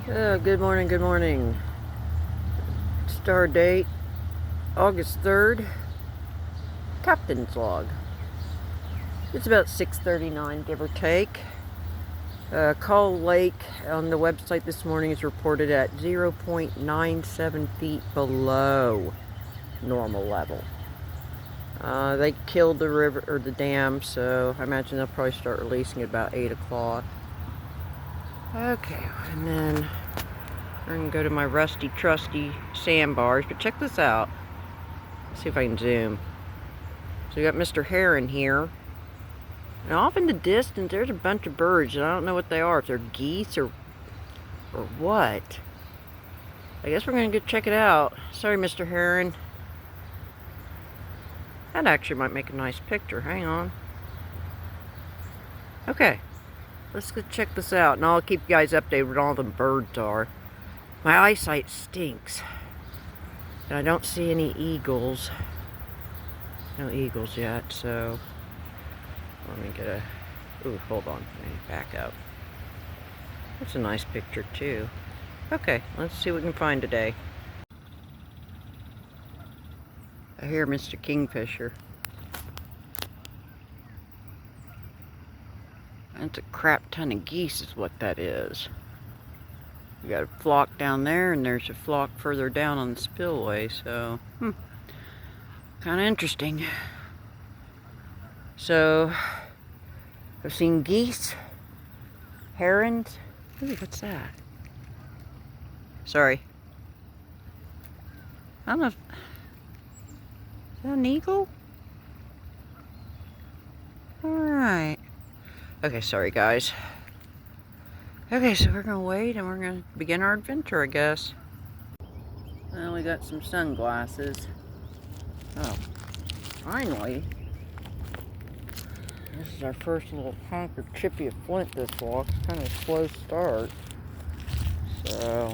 Good morning, good morning. Stardate, August 3rd, Captain's Log. It's about 6:39, give or take. Call Lake on the website this morning is reported at 0.97 feet below normal level. They killed the river, or the dam, so I imagine they'll probably start releasing at about 8 o'clock. Okay, and then I'm going to go to my rusty, trusty sandbars, but check this out. Let's see if I can zoom. So we got Mr. Heron here. And off in the distance, there's a bunch of birds, and I don't know what they are, if they're geese or what. I guess we're going to go check it out. Sorry, Mr. Heron. That actually might make a nice picture. Hang on. Okay. Let's go check this out, and I'll keep you guys updated with all the birds are. My eyesight stinks. And I don't see any eagles. No eagles yet, so let me get a... Ooh, hold on. Let me back up. That's a nice picture, too. Okay, let's see what we can find today. I hear Mr. Kingfisher. That's a crap ton of geese is what that is. You got a flock down there, and there's a flock further down on the spillway, so kind of interesting. So I've seen geese, herons. Ooh, what's that? Sorry. I don't know. Is that an eagle? Alright. Okay, sorry guys. Okay, so we're gonna wait and we're gonna begin our adventure, I guess. Well, we got some sunglasses. Oh, finally. This is our first little hunk of chippy of flint this walk. It's kind of a slow start. So,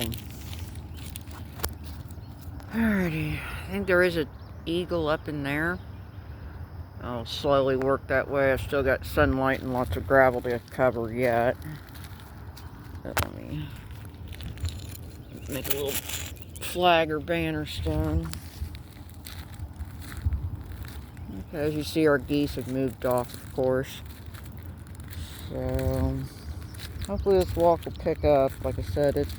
alrighty. I think there is an eagle up in there. I'll slowly work that way. I've still got sunlight and lots of gravel to cover yet. Let me make a little flag or banner stone. Okay, as you see, our geese have moved off, of course. So, hopefully this walk will pick up. Like I said, it's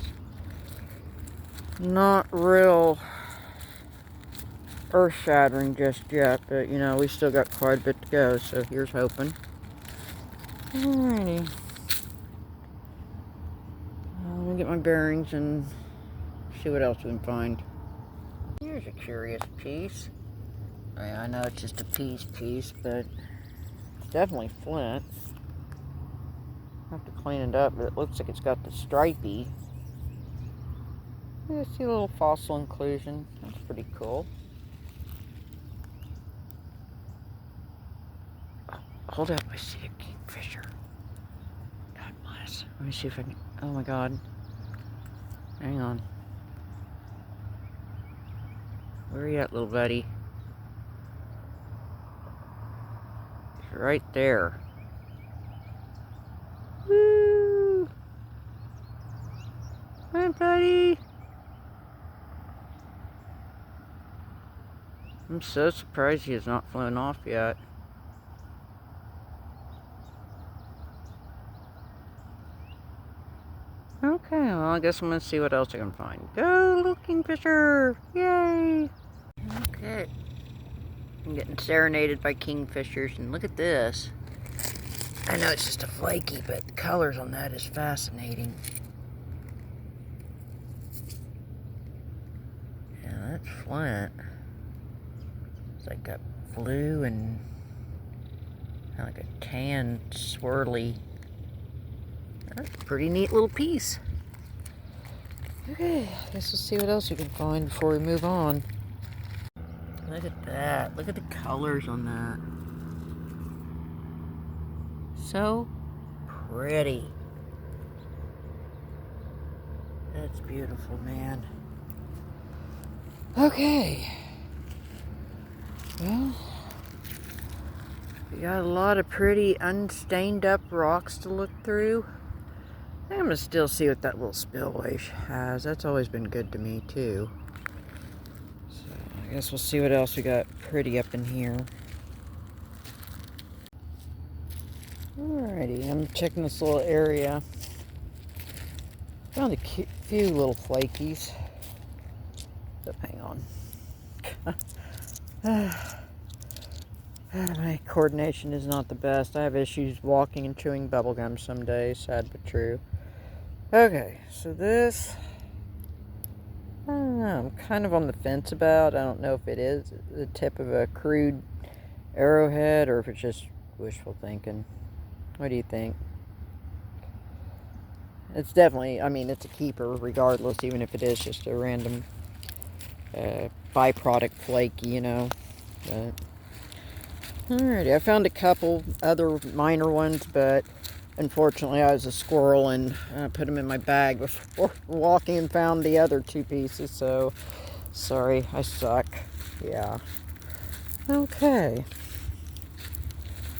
not real earth-shattering just yet, but, you know, we still got quite a bit to go, so here's hoping. Alrighty. Let me get my bearings and see what else we can find. Here's a curious piece. I know it's just a piece, but it's definitely flint. I have to clean it up, but it looks like it's got the stripey. You see a little fossil inclusion. That's pretty cool. Oh, hold up, I see a kingfisher. God bless. Let me see if I can... Oh my god. Hang on. Where are you at, little buddy? He's right there. Woo! Hi, buddy! I'm so surprised he has not flown off yet. Okay, well, I guess I'm gonna see what else I can find. Go, little kingfisher! Yay! Okay. I'm getting serenaded by kingfishers, and look at this. I know it's just a flaky, but the colors on that is fascinating. Yeah, that's flint. It's like a blue and kind of like a tan swirly. That's a pretty neat little piece. Okay, I guess we'll see what else we can find before we move on. Look at that. Look at the colors on that. So pretty. That's beautiful, man. Okay. Well, we got a lot of pretty unstained up rocks to look through. I'm gonna still see what that little spillway has. That's always been good to me too. So I guess we'll see what else we got pretty up in here. Alrighty, I'm checking this little area. Found a few little flakies. Oh, hang on. My coordination is not the best. I have issues walking and chewing bubblegum some days, sad but true. Okay, so this, I don't know, I'm kind of on the fence about. I don't know if it is the tip of a crude arrowhead or if it's just wishful thinking. What do you think? It's definitely, I mean, it's a keeper regardless, even if it is just a random byproduct flake, you know. But alrighty, I found a couple other minor ones, but unfortunately I was a squirrel and put them in my bag before walking and found the other two pieces, so sorry, I suck. Yeah. Okay.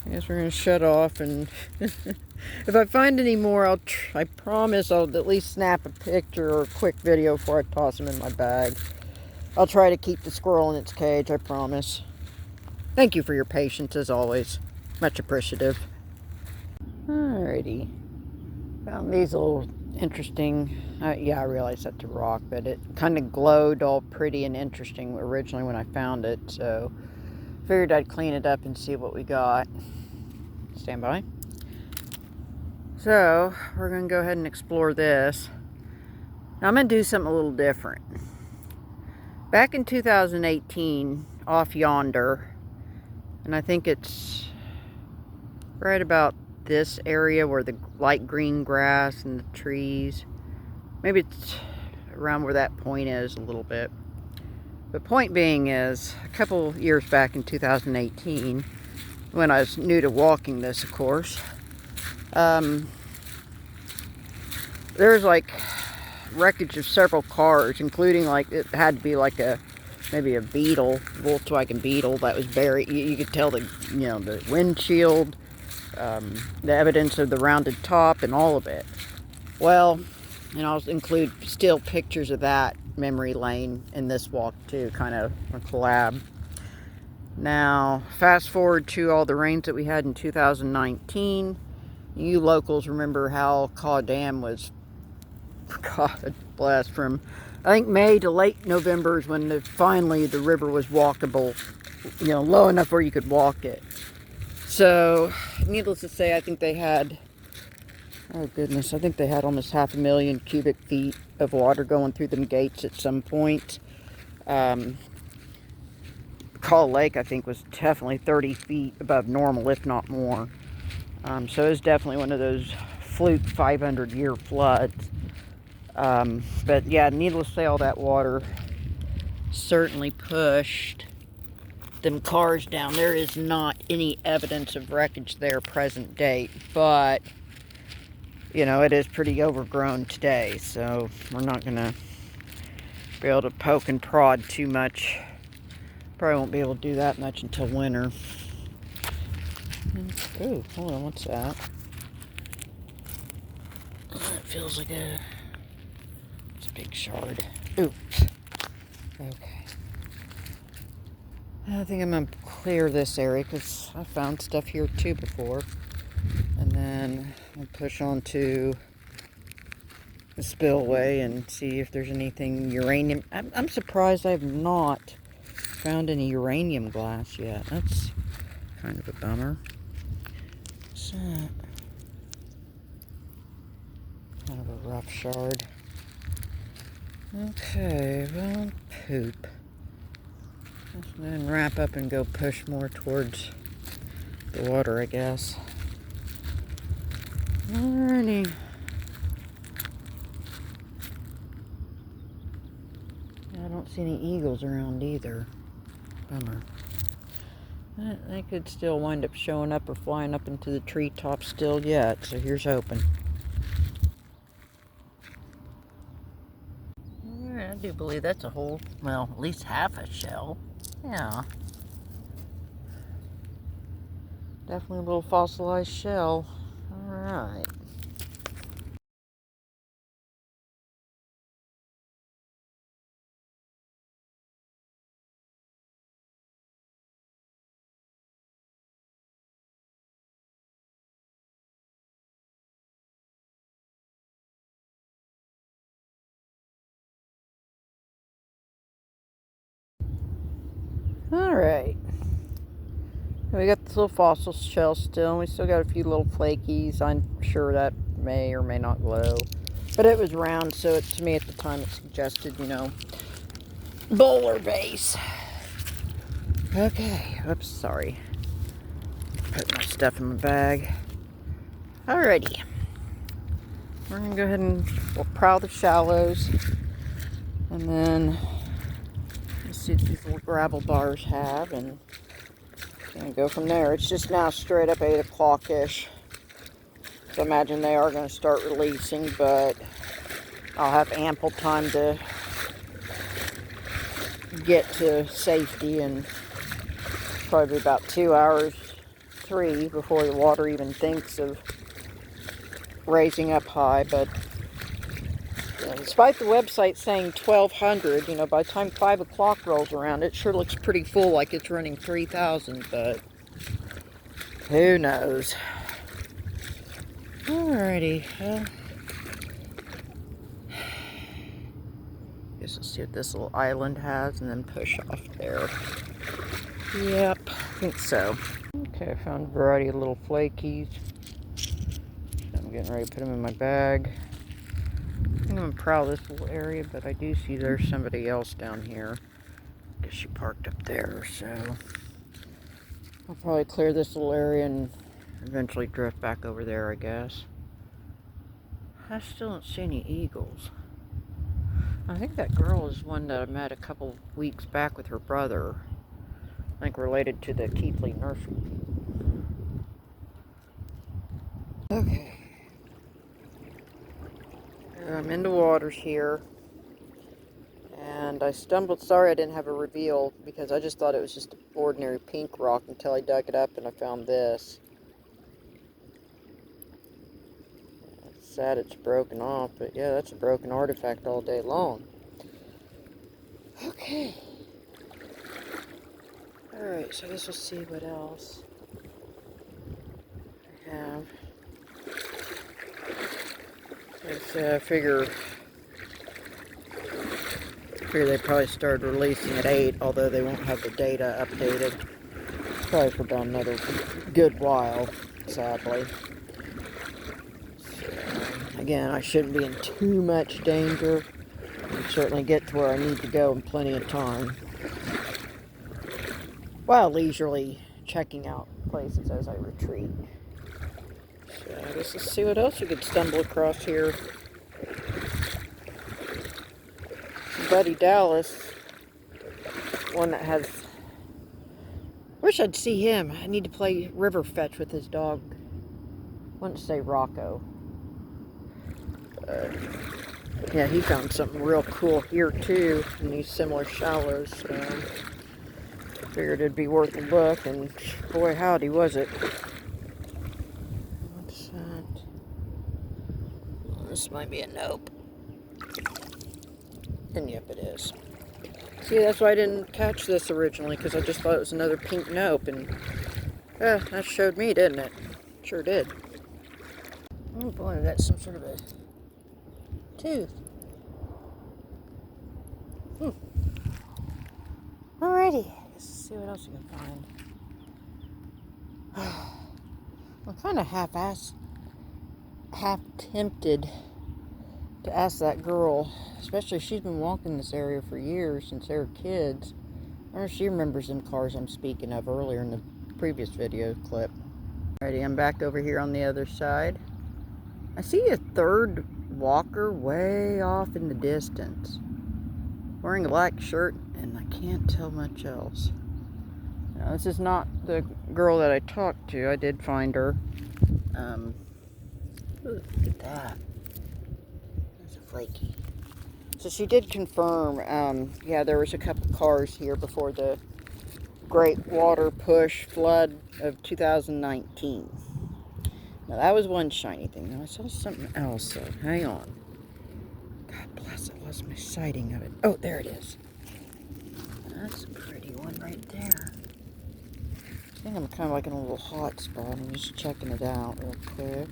I guess we're going to shut off, and if I find any more, I promise I'll at least snap a picture or a quick video before I toss them in my bag. I'll try to keep the squirrel in its cage, I promise. Thank you for your patience, as always. Much appreciative. Alrighty. Found these little interesting... yeah, I realize that's a rock, but it kind of glowed all pretty and interesting originally when I found it, so figured I'd clean it up and see what we got. Stand by. So, we're going to go ahead and explore this. Now, I'm going to do something a little different. Back in 2018, off yonder, and I think it's right about this area where the light green grass and the trees, maybe it's around where that point is a little bit. The point being is, a couple years back in 2018, when I was new to walking this, of course, there's like wreckage of several cars, including like, it had to be like maybe a Beetle, Volkswagen Beetle that was buried. You could tell the, you know, the windshield, the evidence of the rounded top and all of it. Well, and I'll include still pictures of that memory lane in this walk too, kind of a collab. Now, fast forward to all the rains that we had in 2019. You locals remember how Caw Dam was, God bless, from I think May to late November is when finally the river was walkable, you know, low enough where you could walk it. So, needless to say, I think they had, oh goodness, I think they had almost 500,000 cubic feet of water going through them gates at some point. Call Lake, I think, was definitely 30 feet above normal, if not more. So it was definitely one of those fluke 500-year floods. But yeah, needless to say, all that water certainly pushed them cars down. There is not any evidence of wreckage there present date, but you know, it is pretty overgrown today, so we're not gonna be able to poke and prod too much. Probably won't be able to do that much until winter. Oh, hold on, what's that? It feels like it's a big shard. Oops. Okay. I think I'm going to clear this area because I found stuff here too before. And then I'll push on to the spillway and see if there's anything uranium. I'm surprised I have not found any uranium glass yet. That's kind of a bummer. What's that? Kind of a rough shard. Okay, well, poop. Let's then wrap up and go push more towards the water, I guess. Alrighty. I don't see any eagles around either. Bummer. They could still wind up showing up or flying up into the treetops still yet, so here's hoping. Alright, I do believe that's a whole, well, at least half a shell. Yeah. Definitely a little fossilized shell. Alright. Alright. We got this little fossil shell still, and we still got a few little flakies. I'm sure that may or may not glow. But it was round, so to me at the time it suggested, you know, bowler base. Okay, oops, sorry. Put my stuff in my bag. Alrighty. We're gonna go ahead and we'll prowl the shallows. And then let's see what these little gravel bars have, and go from there. It's just now straight up 8 o'clock-ish. So I imagine they are going to start releasing, but I'll have ample time to get to safety, and probably about 2 hours, 3, before the water even thinks of raising up high. But despite the website saying 1,200, you know, by the time 5 o'clock rolls around, it sure looks pretty full, like it's running 3,000, but who knows? Alrighty, well, guess we'll see what this little island has and then push off there. Yep, I think so. Okay, I found a variety of little flakies. I'm getting ready to put them in my bag. I'm going to prowl this little area, but I do see there's somebody else down here. I guess she parked up there, so I'll probably clear this little area and eventually drift back over there, I guess. I still don't see any eagles. I think that girl is one that I met a couple weeks back with her brother. I think related to the Keithley nursery. Okay. I'm in the waters here. And I stumbled, sorry I didn't have a reveal, because I just thought it was just ordinary pink rock until I dug it up and I found this. It's sad it's broken off, but yeah, that's a broken artifact all day long. Okay. Alright, so I guess we'll see what else I have. I figure they probably started releasing at 8, although they won't have the data updated probably for about another good while, sadly. So, again, I shouldn't be in too much danger. I'll certainly get to where I need to go in plenty of time, while leisurely checking out places as I retreat. So I guess let's see what else we could stumble across here. Buddy Dallas, one that has, wish I'd see him. I need to play river fetch with his dog. I want to say Rocco. Yeah, he found something real cool here too in these similar shallows, so figured it'd be worth a look, and boy howdy was it. What's that? Oh, this might be a nope. And yep, it is. See, that's why I didn't catch this originally, because I just thought it was another pink nope, and that showed me, didn't it? Sure did. Oh boy, that's some sort of a tooth. Alrighty, let's see what else we can find. I'm kind of half tempted to ask that girl, especially she's been walking this area for years since they were kids. I wonder if she remembers them cars I'm speaking of earlier in the previous video clip. Alrighty, I'm back over here on the other side. I see a third walker way off in the distance, wearing a black shirt, and I can't tell much else. Now, this is not the girl that I talked to. I did find her. Look at that. That's a flaky. So she did confirm, yeah, there was a couple cars here before the great water push flood of 2019. Now that was one shiny thing. Now I saw something else though. Hang on. God bless, I lost my sighting of it. Oh, there it is. That's a pretty one right there. I think I'm kind of like in a little hot spot. I'm just checking it out real quick.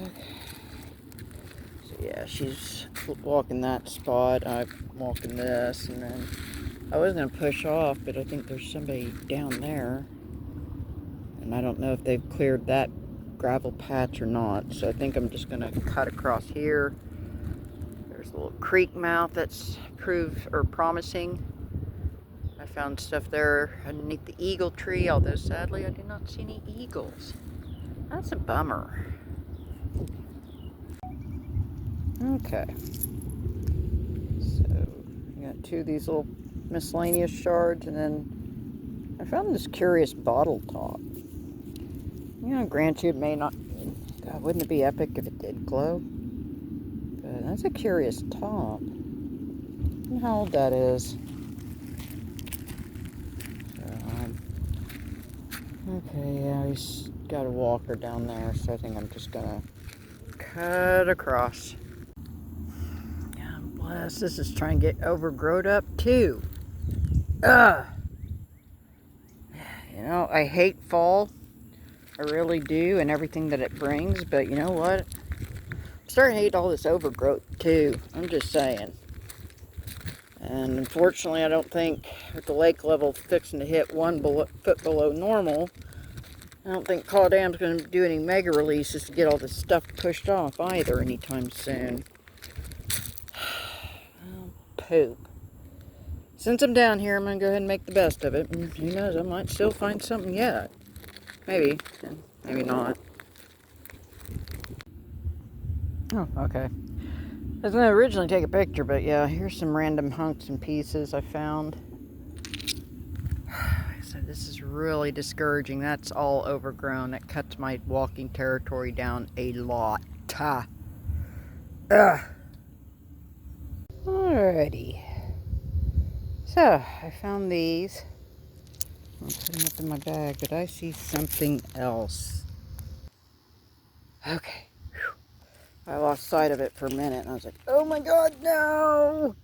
Okay. So yeah, she's walking that spot. I'm walking this, and then I was going to push off, but I think there's somebody down there. And I don't know if they've cleared that gravel patch or not. So I think I'm just going to cut across here. There's a little creek mouth that's promising. I found stuff there underneath the eagle tree, although sadly I did not see any eagles. That's a bummer. Okay. So, I got two of these little miscellaneous shards, and then I found this curious bottle top. You know, granted, it may not, God, wouldn't it be epic if it did glow? But that's a curious top. I don't know how old that is. Okay, yeah, he's got a walker down there, so I think I'm just gonna cut across. God bless, this is trying to get overgrown up too. Ugh! You know, I hate fall. I really do, and everything that it brings, but you know what? I'm starting to hate all this overgrowth too. I'm just saying. And unfortunately, I don't think with the lake level fixing to hit 1 foot below normal, I don't think Caw Dam's going to do any mega releases to get all this stuff pushed off either anytime soon. Oh, poop. Since I'm down here, I'm going to go ahead and make the best of it. And who knows, I might still find something yet. Maybe. And maybe not. Oh, okay. I was going to originally take a picture, but yeah, here's some random hunks and pieces I found. So this is really discouraging. That's all overgrown. That cuts my walking territory down a lot. Alrighty. So, I found these. I'll put them up in my bag, but I see something else. Okay. I lost sight of it for a minute, and I was like, oh my god, no!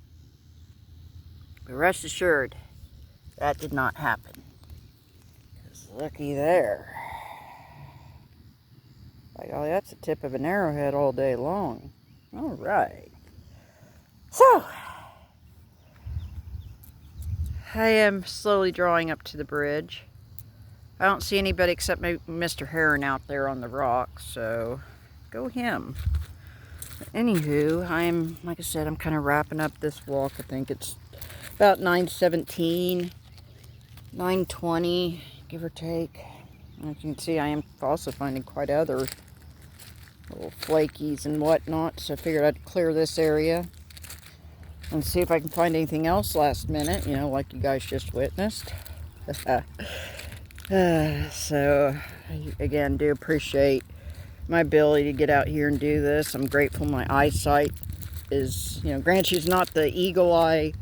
But rest assured, that did not happen. Because looky there. Like, oh, that's the tip of an arrowhead all day long. Alright. So, I am slowly drawing up to the bridge. I don't see anybody except maybe Mr. Heron out there on the rocks, so go him. But anywho, like I said, I'm kind of wrapping up this walk. I think it's about 9:17, 9:20, give or take. As you can see, I am also finding quite other little flakies and whatnot, so I figured I'd clear this area and see if I can find anything else last minute, you know, like you guys just witnessed. So, I, again, do appreciate my ability to get out here and do this. I'm grateful my eyesight is, you know, granted she's not the eagle eye,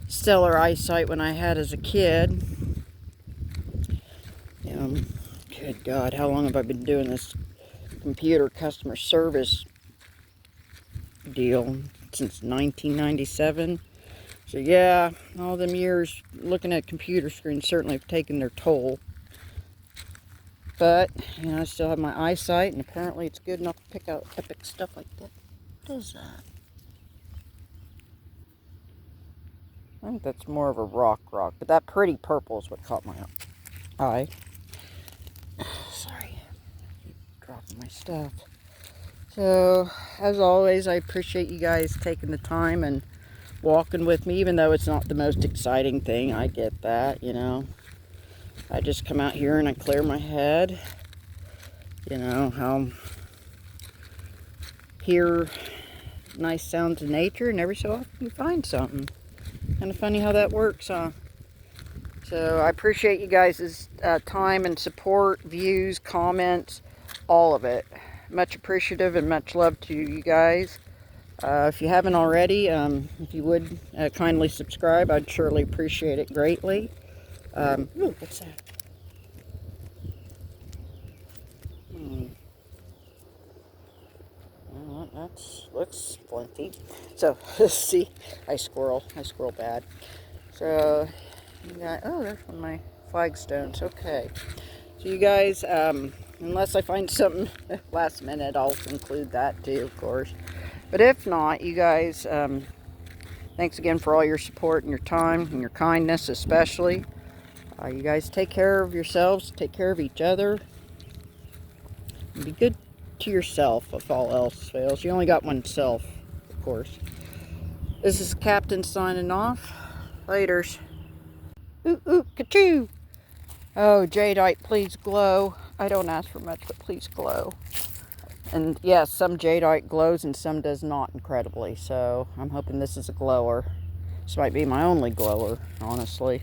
stellar eyesight when I had as a kid. You know, good God, how long have I been doing this computer customer service deal? Since 1997. So yeah, all them years looking at computer screens certainly have taken their toll. But, you know, I still have my eyesight, and apparently it's good enough to pick out epic stuff like that. What is that? I think that's more of a rock, but that pretty purple is what caught my eye. Sorry, I keep dropping my stuff. So, as always, I appreciate you guys taking the time and walking with me, even though it's not the most exciting thing. I get that, you know. I just come out here and I clear my head. You know, I'll hear nice sounds of nature, and every so often you find something. Kind of funny how that works, huh? So I appreciate you guys' time and support, views, comments, all of it. Much appreciative and much love to you guys. If you haven't already, if you would kindly subscribe, I'd surely appreciate it greatly. Ooh, what's that? Well, that looks plenty. So, see, I squirrel bad. So, you got, oh, there's one of my flagstones. Okay. So you guys, unless I find something last minute, I'll include that too, of course. But if not, you guys, Thanks again for all your support and your time and your kindness especially. You guys take care of yourselves, take care of each other, and be good to yourself if all else fails. You only got one self, of course. This is Captain signing off. Laters. Ooh, ooh, ka-choo! Oh, jadite, please glow. I don't ask for much, but please glow. And yes, some jadite glows and some does not incredibly. So I'm hoping this is a glower. This might be my only glower, honestly.